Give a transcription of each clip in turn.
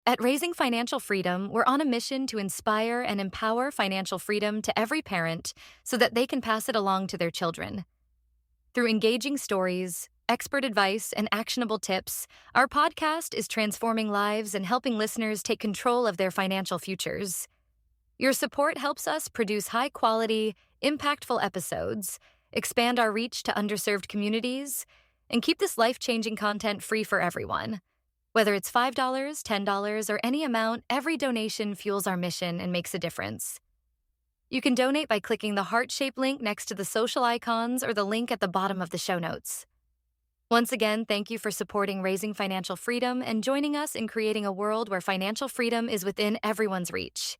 At Raising Financial Freedom, we're on a mission to inspire and empower financial freedom to every parent so that they can pass it along to their children. Through engaging stories, expert advice, and actionable tips, our podcast is transforming lives and helping listeners take control of their financial futures. Your support helps us produce high-quality, impactful episodes, expand our reach to underserved communities, and keep this life-changing content free for everyone. Whether it's $5, $10, or any amount, every donation fuels our mission and makes a difference. You can donate by clicking the heart-shaped link next to the social icons or the link at the bottom of the show notes. Once again, thank you for supporting Raising Financial Freedom and joining us in creating a world where financial freedom is within everyone's reach.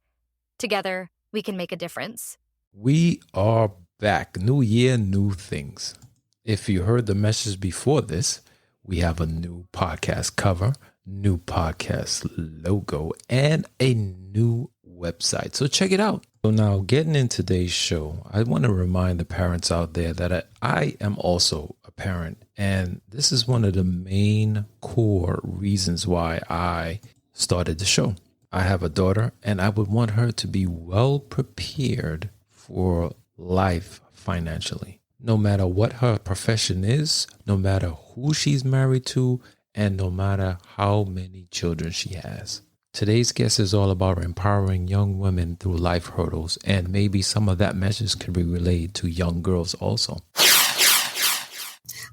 Together, we can make a difference. We are back. New year, new things. If you heard the message before this, we have a new podcast cover, new podcast logo, and a new website. So check it out. So now getting in today's show, I want to remind the parents out there that I am also a parent. And this is one of the main core reasons why I started the show. I have a daughter and I would want her to be well prepared for life financially. No matter what her profession is, no matter who she's married to, and no matter how many children she has. Today's guest is all about empowering young women through life hurdles, and maybe some of that message could be relayed to young girls also.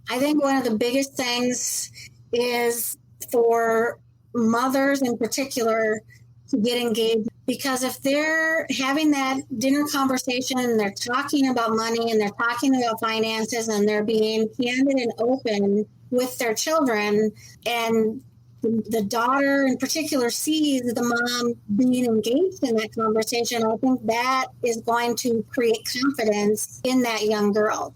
I think one of the biggest things is for mothers in particular to get engaged, because if they're having that dinner conversation and they're talking about money and they're talking about finances and they're being candid and open with their children, and the daughter in particular sees the mom being engaged in that conversation, I think that is going to create confidence in that young girl.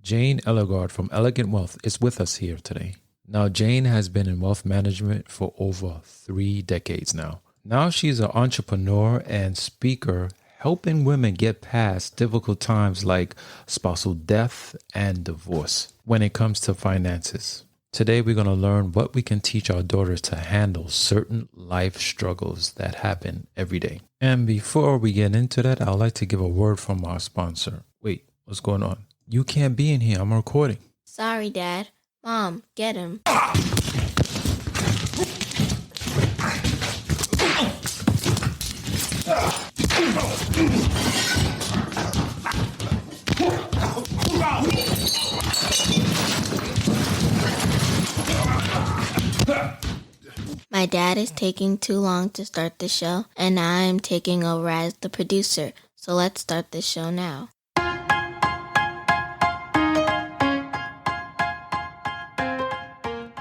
Jayne Ellegard from Ellegant Wealth is with us here today. Now, Jayne has been in wealth management for over 3 decades now. Now she's an entrepreneur and speaker, helping women get past difficult times like spousal death and divorce when it comes to finances. Today, we're going to learn what we can teach our daughters to handle certain life struggles that happen every day. And before we get into that, I'd like to give a word from our sponsor. Wait, what's going on? You can't be in here. I'm recording. Sorry, Dad. Mom, get him. My dad is taking too long to start the show, and I am taking over as the producer. So let's start the show now.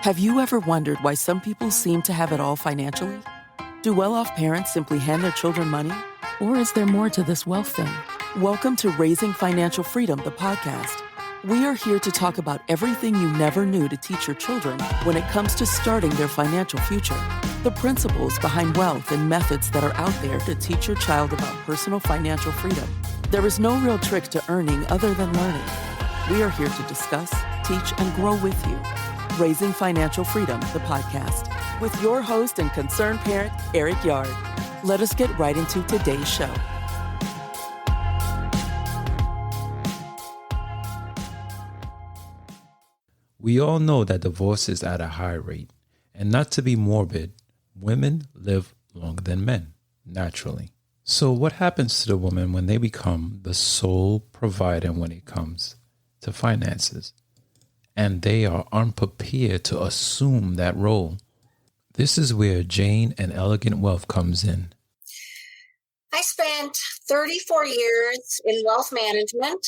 Have you ever wondered why some people seem to have it all financially? Do well-off parents simply hand their children money? Or is there more to this wealth thing? Welcome to Raising Financial Freedom, the podcast. We are here to talk about everything you never knew to teach your children when it comes to starting their financial future. The principles behind wealth and methods that are out there to teach your child about personal financial freedom. There is no real trick to earning other than learning. We are here to discuss, teach, and grow with you. Raising Financial Freedom, the podcast, with your host and concerned parent, Eric Yard. Let us get right into today's show. We all know that divorce is at a high rate, and not to be morbid, women live longer than men, naturally. So what happens to the woman when they become the sole provider when it comes to finances, and they are unprepared to assume that role? This is where Jayne and Ellegant Wealth comes in. I spent 34 years in wealth management,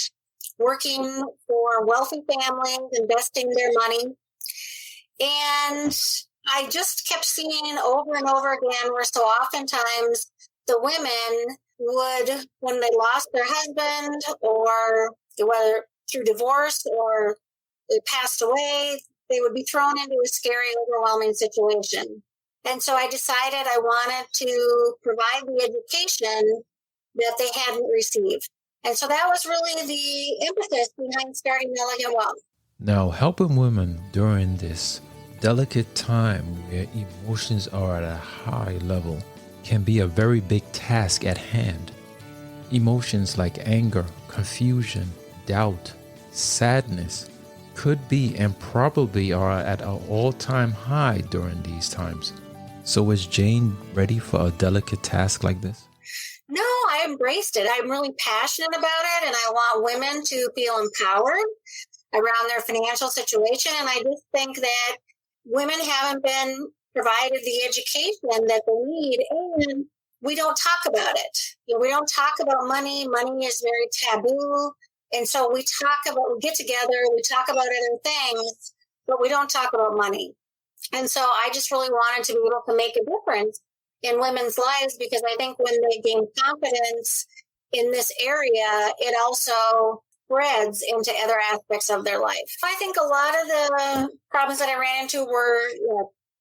working for wealthy families, investing their money. And I just kept seeing over and over again where so oftentimes the women would, when they lost their husband, or whether through divorce or they passed away, they would be thrown into a scary, overwhelming situation. And so I decided I wanted to provide the education that they hadn't received. And so that was really the impetus behind starting Ellegant Wealth. Now, helping women during this delicate time where emotions are at a high level can be a very big task at hand. Emotions like anger, confusion, doubt, sadness could be and probably are at an all-time high during these times. So is Jayne ready for a delicate task like this? No, I embraced it. I'm really passionate about it, and I want women to feel empowered around their financial situation. And I just think that women haven't been provided the education that they need, and we don't talk about it. We don't talk about money. Money is very taboo. And so we get together, we talk about other things, but we don't talk about money. And so I just really wanted to be able to make a difference in women's lives, because I think when they gain confidence in this area, it also spreads into other aspects of their life. I think a lot of the problems that I ran into were,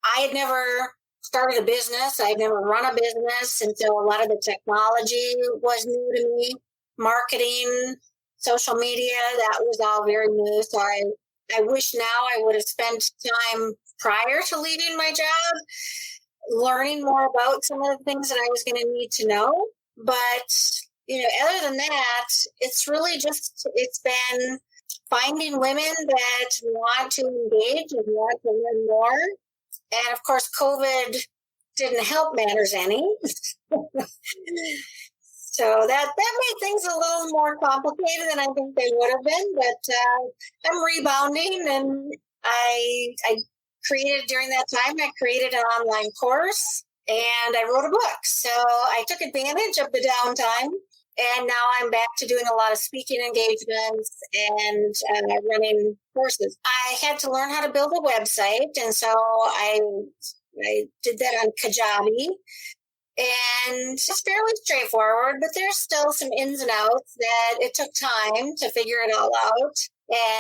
I had never started a business. I'd never run a business. And so a lot of the technology was new to me, marketing, social media, that was all very new. So I wish now I would have spent time prior to leaving my job learning more about some of the things that I was going to need to know. But, other than that, it's really it's been finding women that want to engage and want to learn more. And of course, COVID didn't help matters any. So that made things a little more complicated than I think they would have been. But I'm rebounding, and I created during that time, I created an online course and I wrote a book. So I took advantage of the downtime, and now I'm back to doing a lot of speaking engagements and running courses. I had to learn how to build a website, and so I did that on Kajabi. And it's fairly straightforward, but there's still some ins and outs that it took time to figure it all out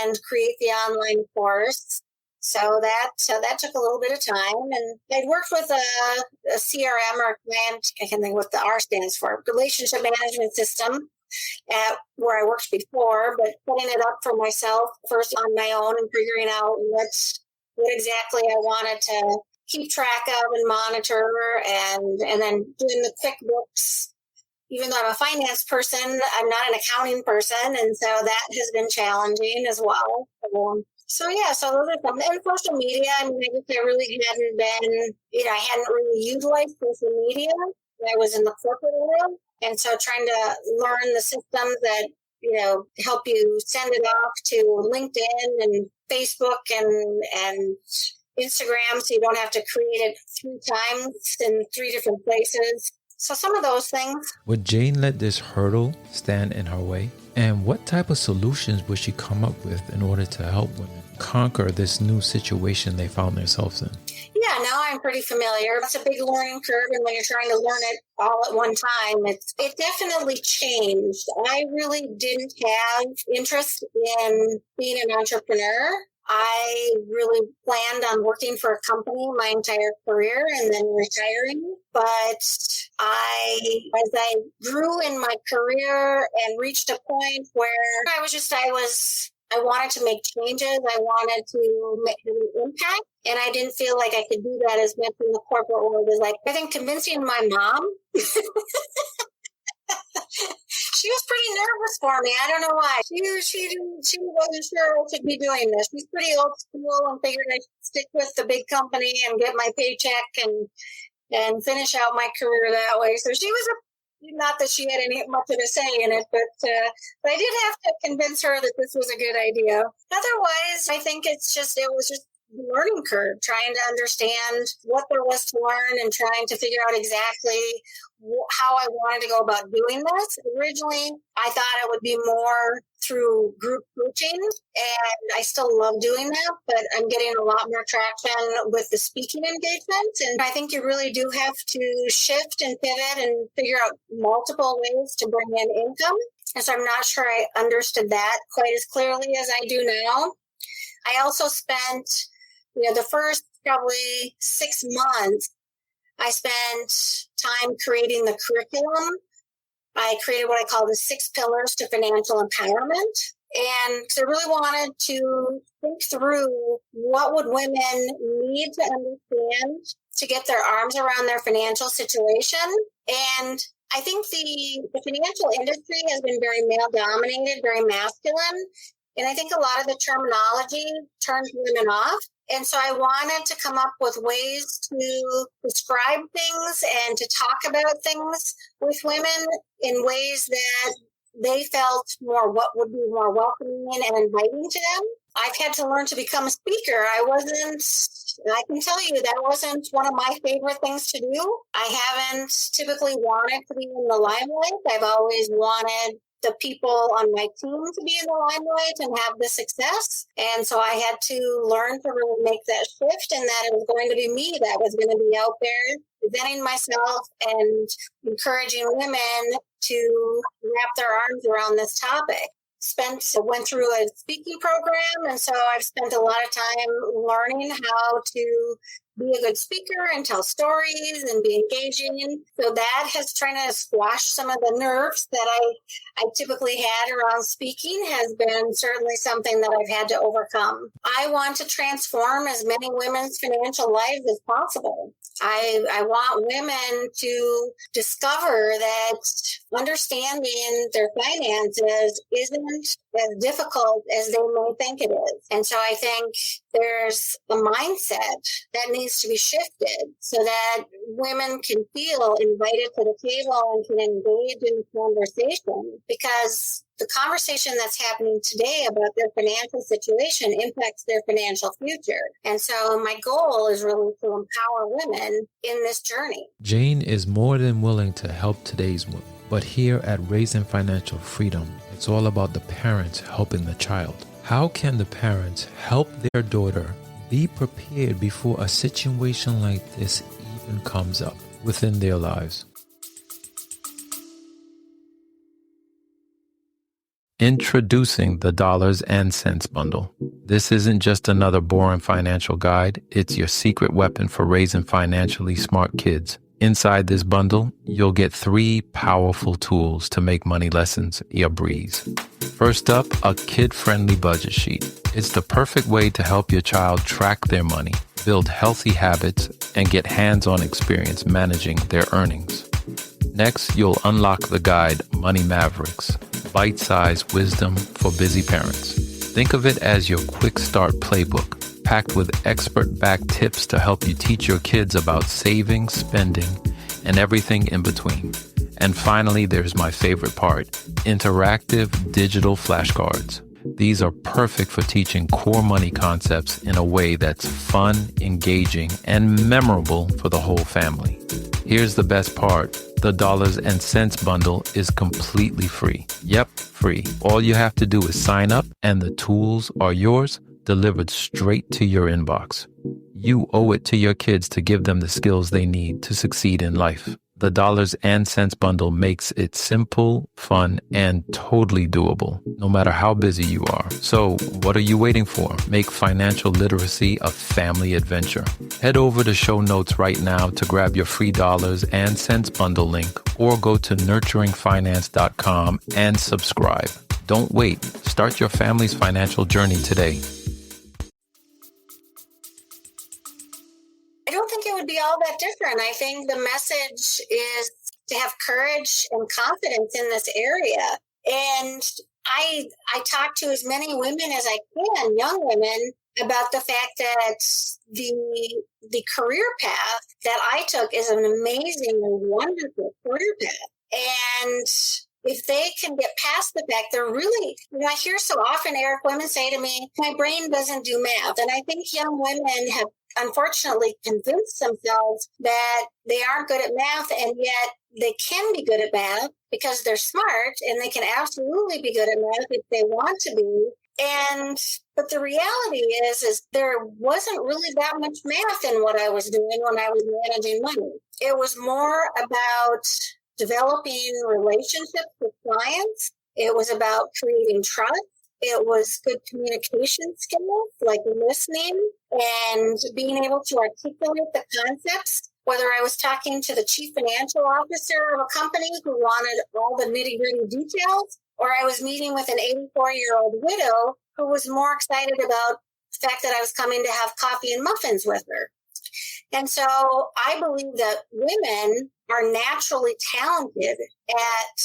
and create the online course. So that took a little bit of time. And I'd worked with a CRM, or client, I can think what the R stands for, relationship management system, at where I worked before, but putting it up for myself first on my own and figuring out what exactly I wanted to keep track of and monitor, and then doing the QuickBooks. Even though I'm a finance person, I'm not an accounting person, and so that has been challenging as well. So those are some. And social media, I really hadn't been, I hadn't really utilized social media. I was in the corporate world, and so trying to learn the systems that, help you send it off to LinkedIn and Facebook and Instagram, so you don't have to create it 3 times in 3 different places. So some of those things. Would Jayne let this hurdle stand in her way? And what type of solutions would she come up with in order to help women conquer this new situation they found themselves in? Yeah, now I'm pretty familiar. It's a big learning curve, and when you're trying to learn it all at one time, it definitely changed. I really didn't have interest in being an entrepreneur. I really planned on working for a company my entire career and then retiring. But as I grew in my career and reached a point where I wanted to make changes. I wanted to make an impact. And I didn't feel like I could do that as much in the corporate world as I think convincing my mom. She was pretty nervous for me. I don't know why. She wasn't sure I should be doing this. She's pretty old school and figured I'd stick with the big company and get my paycheck and finish out my career that way. So she was not that she had much of a say in it, but I did have to convince her that this was a good idea. Otherwise, I think it was just learning curve, trying to understand what there was to learn and trying to figure out exactly how I wanted to go about doing this. Originally, I thought it would be more through group coaching, and I still love doing that, but I'm getting a lot more traction with the speaking engagement. And I think you really do have to shift and pivot and figure out multiple ways to bring in income. And so I'm not sure I understood that quite as clearly as I do now. I also spent the first probably 6 months, I spent time creating the curriculum. I created what I call the 6 pillars to financial empowerment. And I really wanted to think through what would women need to understand to get their arms around their financial situation. And I think the financial industry has been very male-dominated, very masculine. And I think a lot of the terminology turns women off. And so I wanted to come up with ways to describe things and to talk about things with women in ways that they felt what would be more welcoming and inviting to them. I've had to learn to become a speaker. I can tell you that wasn't one of my favorite things to do. I haven't typically wanted to be in the limelight. I've always wanted the people on my team to be in the limelight and have the success. And so I had to learn to really make that shift, and that it was going to be me that was going to be out there presenting myself and encouraging women to wrap their arms around this topic. Went through a speaking program, and so I've spent a lot of time learning how to be a good speaker and tell stories and be engaging. So that has trying to squash some of the nerves that I typically had around speaking, has been certainly something that I've had to overcome. I want to transform as many women's financial lives as possible. I want women to discover that understanding their finances isn't as difficult as they may think it is. And so I think there's a mindset that needs to be shifted so that women can feel invited to the table and can engage in conversation, because the conversation that's happening today about their financial situation impacts their financial future. And so my goal is really to empower women in this journey. Jayne is more than willing to help today's women. But here at Raising Financial Freedom, it's all about the parents helping the child. How can the parents help their daughter be prepared before a situation like this even comes up within their lives? Introducing the Dollars and Cents Bundle. This isn't just another boring financial guide. It's your secret weapon for raising financially smart kids. Inside this bundle, you'll get 3 powerful tools to make money lessons a breeze. First up, a kid-friendly budget sheet. It's the perfect way to help your child track their money, build healthy habits, and get hands-on experience managing their earnings. Next, you'll unlock the guide, Money Mavericks, bite-sized wisdom for busy parents. Think of it as your quick start playbook, packed with expert-backed tips to help you teach your kids about saving, spending, and everything in between. And finally, there's my favorite part, interactive digital flashcards. These are perfect for teaching core money concepts in a way that's fun, engaging, and memorable for the whole family. Here's the best part. The Dollars and Cents Bundle is completely free. Yep, free. All you have to do is sign up, and the tools are yours, delivered straight to your inbox. You owe it to your kids to give them the skills they need to succeed in life. The Dollars and Cents Bundle makes it simple, fun, and totally doable, no matter how busy you are. So, what are you waiting for? Make financial literacy a family adventure. Head over to show notes right now to grab your free Dollars and Cents Bundle link, or go to nurturingfinance.com and subscribe. Don't wait. Start your family's financial journey today. I don't think it would be all that different. I think the message is to have courage and confidence in this area. And I talk to as many women as I can, young women, about the fact that the career path that I took is an amazing and wonderful career path. And if they can get past the fact, they're really, I hear so often, Eric, women say to me, my brain doesn't do math. And I think young women have unfortunately convinced themselves that they aren't good at math, and yet they can be good at math because they're smart, and they can absolutely be good at math if they want to be. But the reality is there wasn't really that much math in what I was doing when I was managing money. It was more about developing relationships with clients. It was about creating trust. It was good communication skills, like listening and being able to articulate the concepts. Whether I was talking to the chief financial officer of a company who wanted all the nitty-gritty details, Or I was meeting with an 84-year-old widow who was more excited about the fact that I was coming to have coffee and muffins with her. And so I believe that women are naturally talented at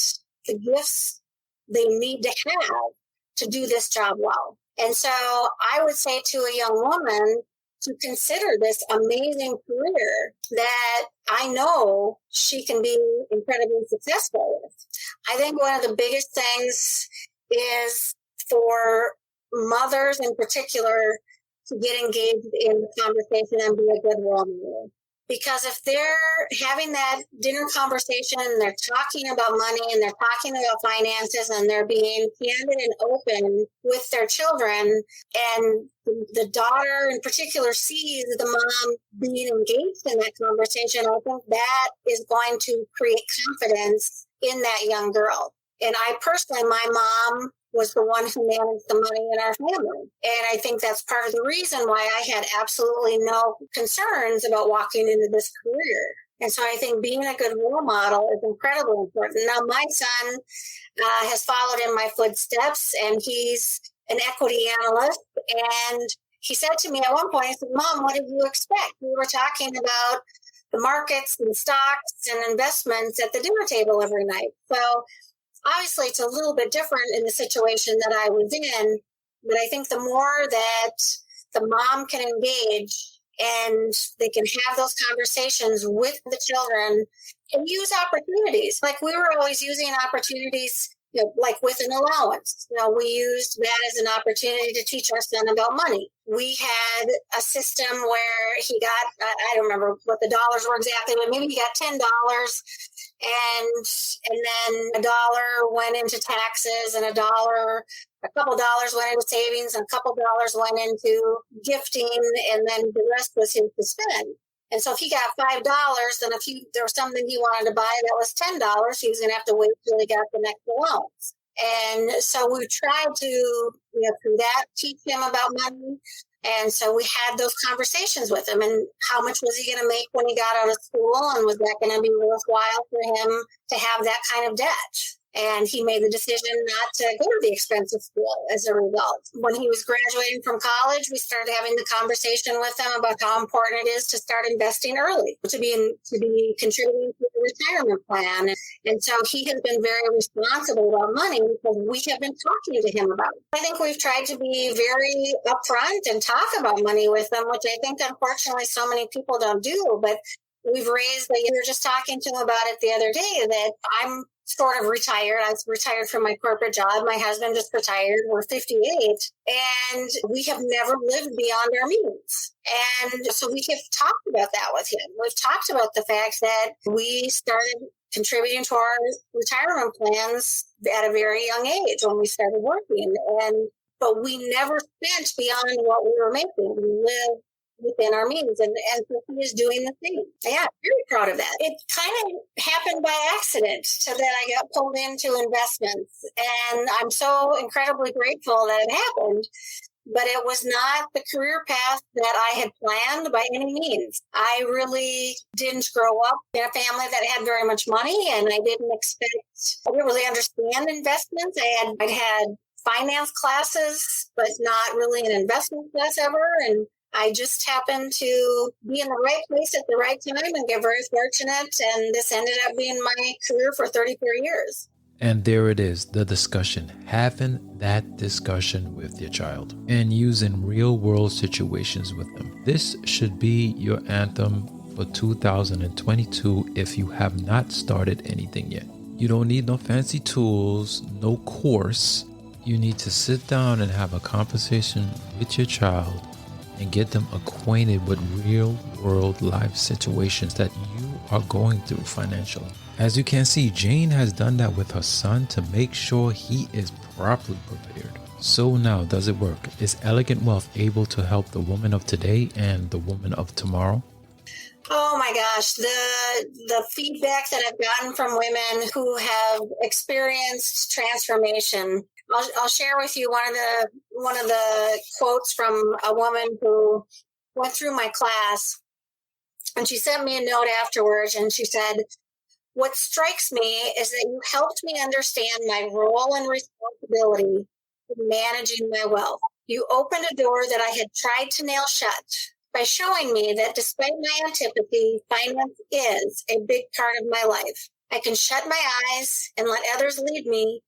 the gifts they need to have to do this job well. And so I would say to a young woman to consider this amazing career that I know she can be incredibly successful with. I think one of the biggest things is for mothers in particular to get engaged in the conversation and be a good role model. Because if they're having that dinner conversation and they're talking about money and they're talking about finances and they're being candid and open with their children, and the daughter in particular sees the mom being engaged in that conversation, I think that is going to create confidence in that young girl. And I personally, my mom was the one who managed the money in our family. And I think that's part of the reason why I had absolutely no concerns about walking into this career. And so I think being a good role model is incredibly important. Now, my son has followed in my footsteps, and he's an equity analyst. And he said to me at one point, he said, "Mom, what did you expect? We were talking about the markets and stocks and investments at the dinner table every night." So obviously, it's a little bit different in the situation that I was in, but I think the more that the mom can engage and they can have those conversations with the children and use opportunities. Like we were always using opportunities, like with an allowance. We used that as an opportunity to teach our son about money. We had a system where he got, I don't remember what the dollars were exactly, but maybe he got $10. And then $1 went into taxes, and a couple dollars went into savings, and a couple dollars went into gifting, and then the rest was his to spend. And so if he got $5, then if there was something he wanted to buy that was $10, he was going to have to wait till he got the next allowance. And so we tried to, through that, teach him about money. And so we had those conversations with him. And how much was he going to make when he got out of school? And was that going to be worthwhile for him to have that kind of debt? And he made the decision not to go to the expensive school as a result. When he was graduating from college, we started having the conversation with him about how important it is to start investing early, to be contributing to the retirement plan. And so he has been very responsible about money because we have been talking to him about it. I think we've tried to be very upfront and talk about money with them, which I think unfortunately so many people don't do. But we've raised, we were just talking to him about it the other day, that I'm sort of retired. I was retired from my corporate job. My husband just retired. We're 58. And we have never lived beyond our means. And so we have talked about that with him. We've talked about the fact that we started contributing to our retirement plans at a very young age when we started working. But we never spent beyond what we were making. We lived within our means, and so he is doing the same. Yeah, very proud of that. It kind of happened by accident, so that I got pulled into investments, and I'm so incredibly grateful that it happened. But it was not the career path that I had planned by any means. I really didn't grow up in a family that had very much money, and I didn't really understand investments. I'd had finance classes, but not really an investment class ever, and I just happened to be in the right place at the right time and get very fortunate. And this ended up being my career for 34 years. And there it is, the discussion, having that discussion with your child and using real world situations with them. This should be your anthem for 2022 if you have not started anything yet. You don't need no fancy tools, no course. You need to sit down and have a conversation with your child and get them acquainted with real world life situations that you are going through financially. As you can see, Jayne has done that with her son to make sure he is properly prepared. So now, does it work? Is Ellegant Wealth able to help the woman of today and the woman of tomorrow? Oh my gosh, the feedback that I've gotten from women who have experienced transformation. I'll share with you one of the quotes from a woman who went through my class, and she sent me a note afterwards, and she said, What strikes me is that you helped me understand my role and responsibility in managing my wealth. You opened a door that I had tried to nail shut by showing me that despite my antipathy, finance is a big part of my life. I can shut my eyes and let others lead me,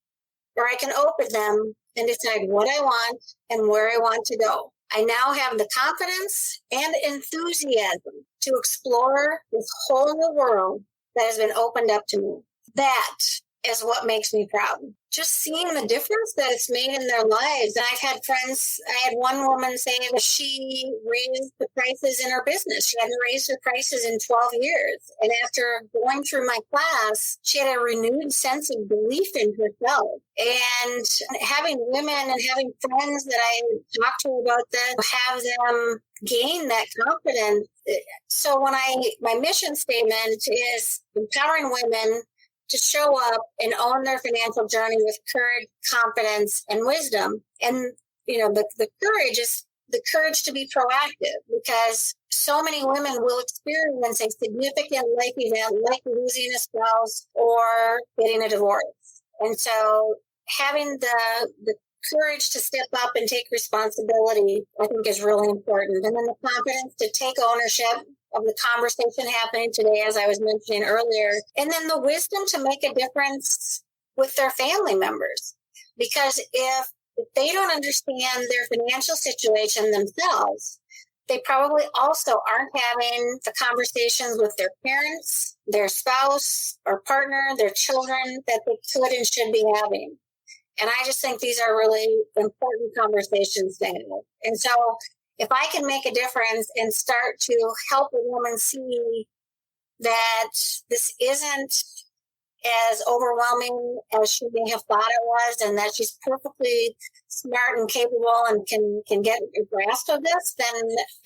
or I can open them and decide what I want and where I want to go. I now have the confidence and enthusiasm to explore this whole new world that has been opened up to me. That is what makes me proud. Just seeing the difference that it's made in their lives. And I've had friends, I had one woman say that she raised the prices in her business. She hadn't raised her prices in 12 years. And after going through my class, she had a renewed sense of belief in herself. And having women and having friends that I talk to about this, have them gain that confidence. So my mission statement is empowering women to show up and own their financial journey with courage, confidence, and wisdom. And, the courage is the courage to be proactive, because so many women will experience a significant life event like losing a spouse or getting a divorce. And so having the courage to step up and take responsibility, I think, is really important. And then the confidence to take ownership of the conversation happening today, as I was mentioning earlier. And then the wisdom to make a difference with their family members. Because if they don't understand their financial situation themselves, they probably also aren't having the conversations with their parents, their spouse or partner, their children that they could and should be having. And I just think these are really important conversations to have. And so if I can make a difference and start to help a woman see that this isn't as overwhelming as she may have thought it was, and that she's perfectly smart and capable and can get a grasp of this,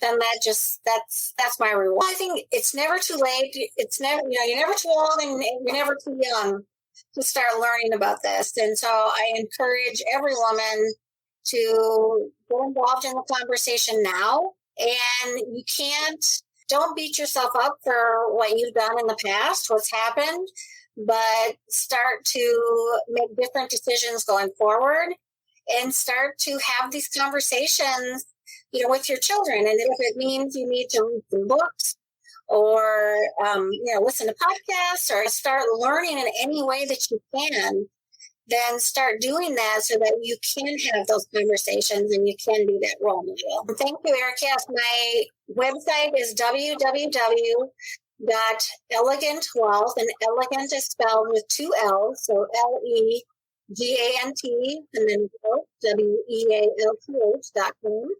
then that's my reward. I think it's never too late. It's never, you're never too old and you're never too young to start learning about this. And so I encourage every woman to get involved in the conversation now. And don't beat yourself up for what you've done in the past, what's happened, but start to make different decisions going forward and start to have these conversations, with your children. And if it means you need to read some books or, listen to podcasts or start learning in any way that you can, then start doing that so that you can have those conversations and you can be that role model. Thank you, Eric. Yes, my website is www.ellegantwealth, and Ellegant is spelled with 2 L's, so Legant, and then wealth.com.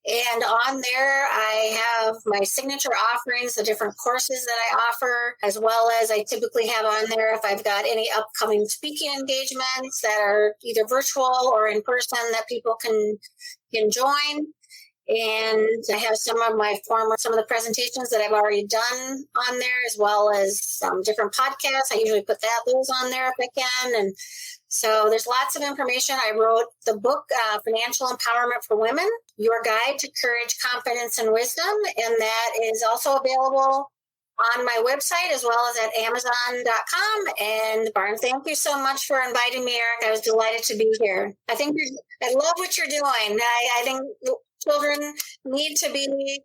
And on there, I have my signature offerings, the different courses that I offer, as well as I typically have on there if I've got any upcoming speaking engagements that are either virtual or in person that people can join. And I have some of the presentations that I've already done on there, as well as some different podcasts. I usually put those on there if I can. And so there's lots of information. I wrote the book, Financial Empowerment for Women, Your Guide to Courage, Confidence, and Wisdom. And that is also available on my website as well as at Amazon.com. And Barn, thank you so much for inviting me, Eric. I was delighted to be here. I love what you're doing. I think children need to be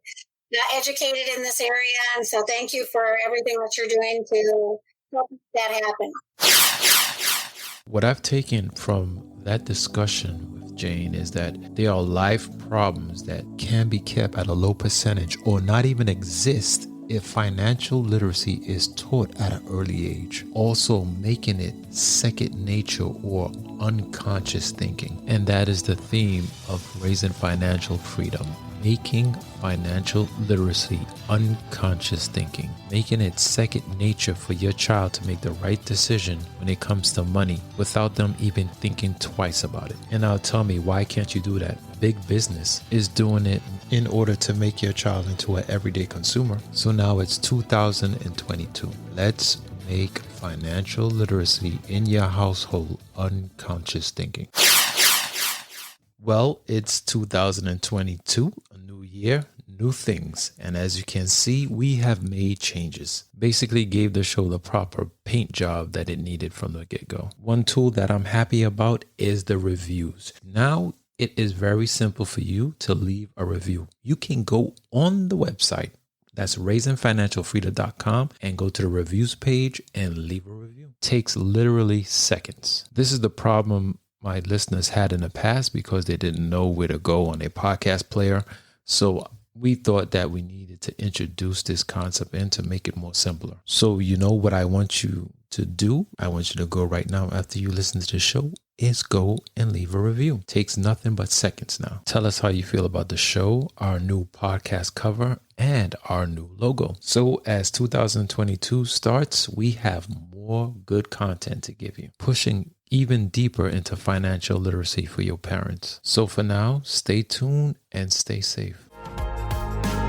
educated in this area. And so thank you for everything that you're doing to help that happen. What I've taken from that discussion with Jayne is that there are life problems that can be kept at a low percentage or not even exist if financial literacy is taught at an early age, also making it second nature or unconscious thinking. And that is the theme of Raising Financial Freedom, making financial literacy unconscious thinking, making it second nature for your child to make the right decision when it comes to money without them even thinking twice about it. And now tell me, why can't you do that? Big business is doing it in order to make your child into an everyday consumer. So now it's 2022. Let's make financial literacy in your household unconscious thinking. Well, it's 2022, a new year, new things. And as you can see, we have made changes. Basically gave the show the proper paint job that it needed from the get-go. One tool that I'm happy about is the reviews. Now it is very simple for you to leave a review. You can go on the website, that's raisingfinancialfreedom.com, and go to the reviews page and leave a review. Takes literally seconds. This is the problem my listeners had in the past because they didn't know where to go on their podcast player. So we thought that we needed to introduce this concept and to make it more simpler. So you know what I want you to do? I want you to go right now after you listen to the show is go and leave a review. Takes nothing but seconds now. Tell us how you feel about the show, our new podcast cover, and our new logo. So as 2022 starts, we have more good content to give you, pushing even deeper into financial literacy for your parents. So for now, stay tuned and stay safe.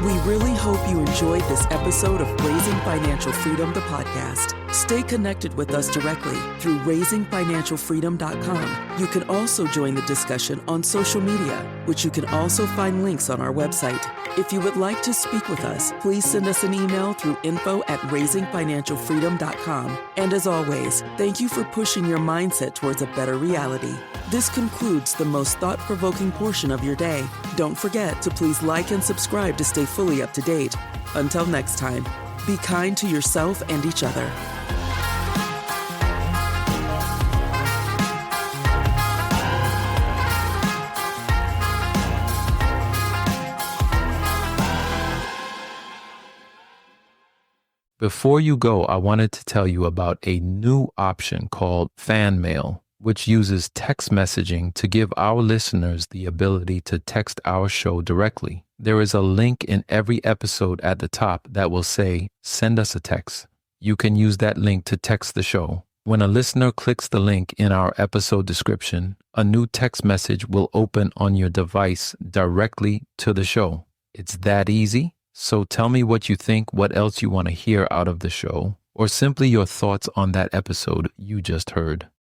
We really hope you enjoyed this episode of Raising Financial Freedom, the podcast. Stay connected with us directly through raisingfinancialfreedom.com. You can also join the discussion on social media, which you can also find links on our website. If you would like to speak with us, please send us an email through info@raisingfinancialfreedom.com. And as always, thank you for pushing your mindset towards a better reality. This concludes the most thought-provoking portion of your day. Don't forget to please like and subscribe to stay fully up to date. Until next time, be kind to yourself and each other. Before you go, I wanted to tell you about a new option called Fan Mail, which uses text messaging to give our listeners the ability to text our show directly. There is a link in every episode at the top that will say, "Send us a text." You can use that link to text the show. When a listener clicks the link in our episode description, a new text message will open on your device directly to the show. It's that easy. So tell me what you think, what else you want to hear out of the show, or simply your thoughts on that episode you just heard.